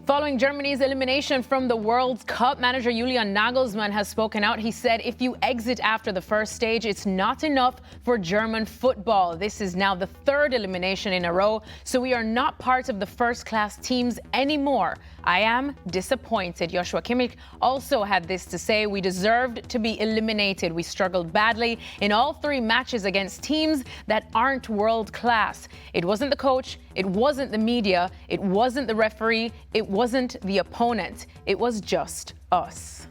Following Germany's elimination from the World Cup, manager Julian Nagelsmann has spoken out. He said if you exit after the first stage, it's not enough for German football. This is now the third elimination in a row, so we are not part of the first-class teams anymore. I am disappointed. Joshua Kimmich also had this to say: we deserved to be eliminated. We struggled badly in all three matches against teams that aren't world-class. It wasn't the coach, it wasn't the media, it wasn't the referee, it wasn't the opponent. It was just us.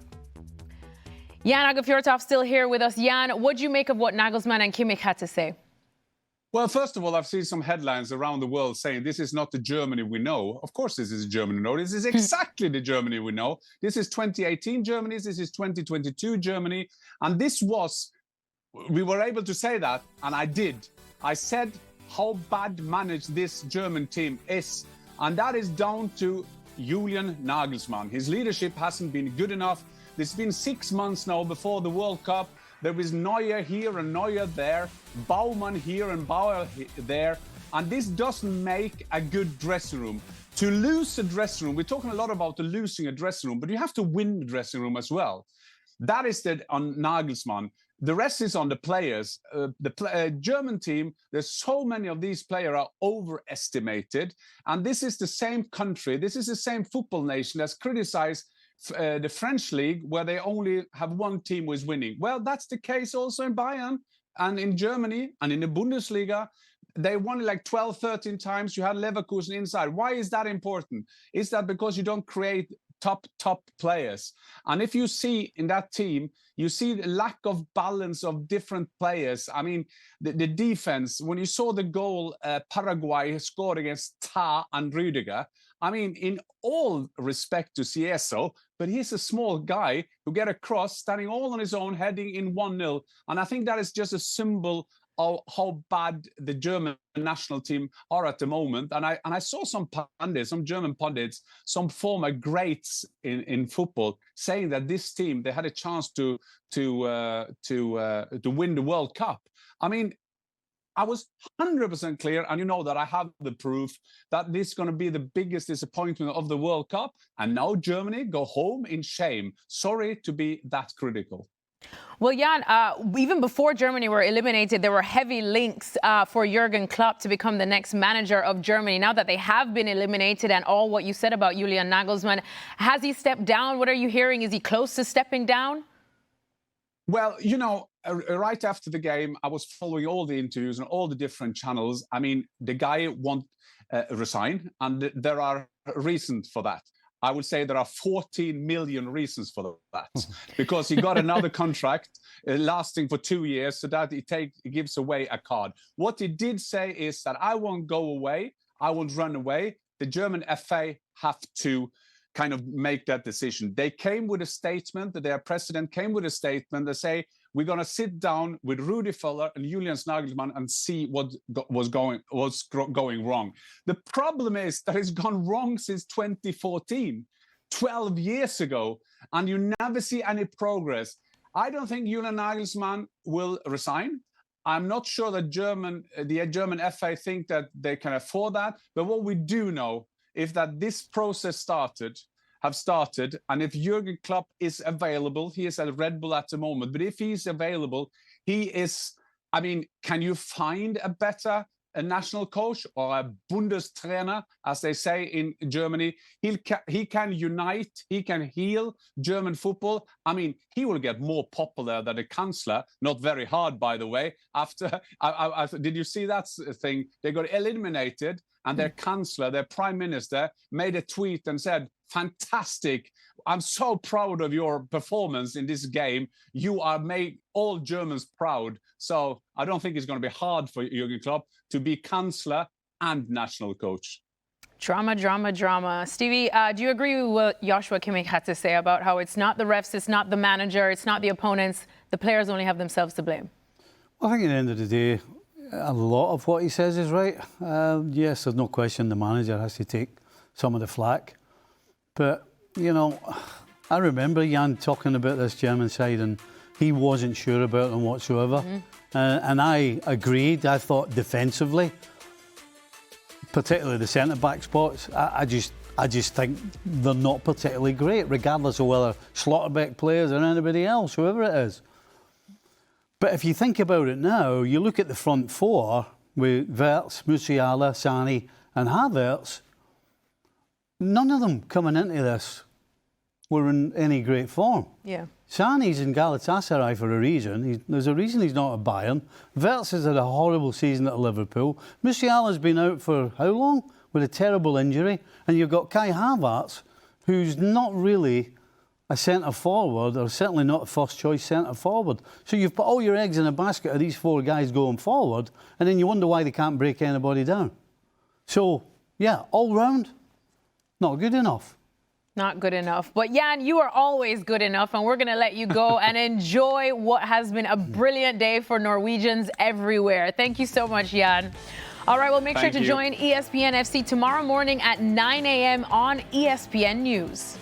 Jan Fjørtoft still here with us. Jan, what do you make of what Nagelsmann and Kimmich had to say? Well, first of all, I've seen some headlines around the world saying this is not the Germany we know. Of course, this is Germany we know. This is exactly the Germany we know. This is 2018 Germany. This is 2022 Germany. And we were able to say that, and I did. I said how bad managed this German team is. And that is down to Julian Nagelsmann. His leadership hasn't been good enough. It's been 6 months now before the World Cup. There is Neuer here and Neuer there, Baumann here and Bauer there. And this doesn't make a good dressing room. To lose a dressing room, we're talking a lot about losing a dressing room, but you have to win the dressing room as well. That is on Nagelsmann. The rest is on the players. The German team, there's so many of these players are overestimated. And this is the same country, this is the same football nation that's criticized the French league, where they only have one team who is winning. Well, that's the case also in Bayern and in Germany and in the Bundesliga. They won it like 12, 13 times. You had Leverkusen inside. Why is that important? Is that because you don't create top players? And if you see in that team, you see the lack of balance of different players. I mean, the defense, when you saw the goal Paraguay scored against Ta and Rüdiger, I mean, in all respect to Cieso, but he's a small guy who get across, standing all on his own, heading in 1-0. And I think that is just a symbol of how bad the German national team are at the moment. And I saw some pundits, some German pundits, some former greats in football saying that this team, they had a chance to win the World Cup. I mean, I was 100% clear, and you know that I have the proof that this is going to be the biggest disappointment of the World Cup. And now Germany go home in shame. Sorry to be that critical. Well, Jan, even before Germany were eliminated, there were heavy links for Jürgen Klopp to become the next manager of Germany. Now that they have been eliminated, and all what you said about Julian Nagelsmann, has he stepped down? What are you hearing? Is he close to stepping down? Well, you know, right after the game, I was following all the interviews on all the different channels. I mean, the guy won't resign, and there are reasons for that. I would say there are 14 million reasons for that, because he got another contract lasting for 2 years, so that he gives away a card. What he did say is that I won't go away, I won't run away. The German FA have to kind of make that decision. They came with a statement, that their president came with a statement. They say, we're going to sit down with Rudi Völler and Julian Nagelsmann and see what was going wrong. The problem is that it's gone wrong since 2014, 12 years ago, and you never see any progress. I don't think Julian Nagelsmann will resign. I'm not sure that the German FA think that they can afford that. But what we do know is that this process have started, and if Jürgen Klopp is available, he is at Red Bull at the moment, but if he's available, he is, I mean, can you find a better national coach or a Bundestrainer, as they say in Germany? He can unite, he can heal German football. I mean, he will get more popular than the Chancellor, not very hard, by the way. After, did you see that thing? They got eliminated, and their Chancellor, their Prime Minister, made a tweet and said, fantastic, I'm so proud of your performance in this game. You are made all Germans proud. So I don't think it's going to be hard for Jürgen Klopp to be Chancellor and national coach. Drama, drama, drama. Stevie, do you agree with what Joshua Kimmich had to say about how it's not the refs, it's not the manager, it's not the opponents, the players only have themselves to blame? Well, I think at the end of the day, a lot of what he says is right. Yes, there's no question the manager has to take some of the flack. But, you know, I remember Jan talking about this German side, and he wasn't sure about them whatsoever. And I agreed. I thought defensively, particularly the centre-back spots, I I just think they're not particularly great, regardless of whether Schlotterbeck plays or anybody else, whoever it is. But if you think about it now, you look at the front four with Wirtz, Musiala, Sane and Havertz, none of them coming into this were in any great form. Yeah. Sane's in Galatasaray for a reason. There's a reason he's not at Bayern. Wirtz has had a horrible season at Liverpool. Musiala's been out for how long? With a terrible injury. And you've got Kai Havertz, who's not really a centre-forward, or certainly not a first-choice centre-forward. So you've put all your eggs in a basket of these four guys going forward, and then you wonder why they can't break anybody down. So, yeah, all round, not good enough. Not good enough. But Jan, you are always good enough, and we're going to let you go and enjoy what has been a brilliant day for Norwegians everywhere. Thank you so much, Jan. All right, well, make sure to join ESPN FC tomorrow morning at 9 a.m. on ESPN News.